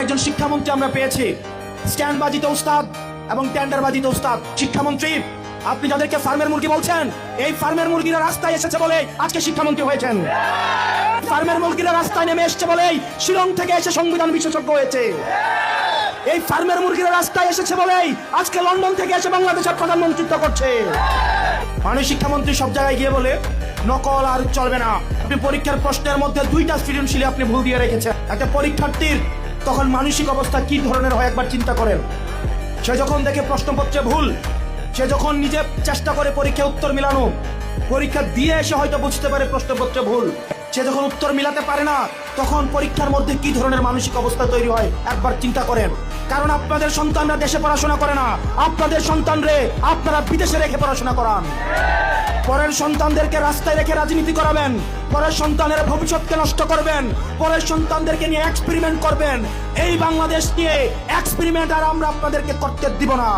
একজন শিক্ষামন্ত্রী আমরা পেয়েছি, স্ট্যান্ডবাজিতে উস্তাদ এবং টেন্ডারবাজিতে উস্তাদ। শিক্ষামন্ত্রী, আপনি যাদেরকে ফার্মের মুরগি বলছেন, এই ফার্মের মুরগিরা রাস্তায় এসেছে বলে আজকে শিক্ষামন্ত্রী হয়েছেন। ফার্মের মুরগিরা রাস্তায় নেমে এসেছে বলেই শিলং থেকে এসে সংবিধান বিশেষজ্ঞ হয়েছে। এই ফার্মের মুরগিরা রাস্তায় এসেছে বলেই আজকে লন্ডন থেকে এসে বাংলাদেশের প্রধানমন্ত্রিত্ব করছে। মাননীয় শিক্ষামন্ত্রী সব জায়গায় গিয়ে বলে নকল আর চলবে না। আপনি পরীক্ষার প্রশ্নের মধ্যে 2টা সৃজনশীলে আপনি ভুল দিয়ে রেখেছেন। একটা পরীক্ষার্থীর তখন মানসিক অবস্থা কি ধরনের হয় একবার চিন্তা করেন। সে যখন দেখে প্রশ্নপত্রে ভুল, সে যখন নিজে চেষ্টা করে পরীক্ষায় উত্তর মিলানো, পরীক্ষা দিয়ে এসে হয়তো বুঝতে পারে প্রশ্নপত্রে ভুল, সে যখন উত্তর মিলাতে পারে না, তখন পরীক্ষার মধ্যে কি ধরনের মানসিক অবস্থা তৈরি হয় একবার চিন্তা করেন। কারণ আপনাদের সন্তানরা দেশে পড়াশোনা করে না, আপনাদের সন্তানরে আপনারা বিদেশে রেখে পড়াশোনা করান। পরের সন্তানদেরকে রাস্তায় রেখে রাজনীতি করাবেন, পরের সন্তানের ভবিষ্যৎকে নষ্ট করবেন, পরের সন্তানদেরকে নিয়ে এক্সপেরিমেন্ট করবেন। এই বাংলাদেশ নিয়ে এক্সপেরিমেন্ট আর আমরা আপনাদেরকে করতে দিব না।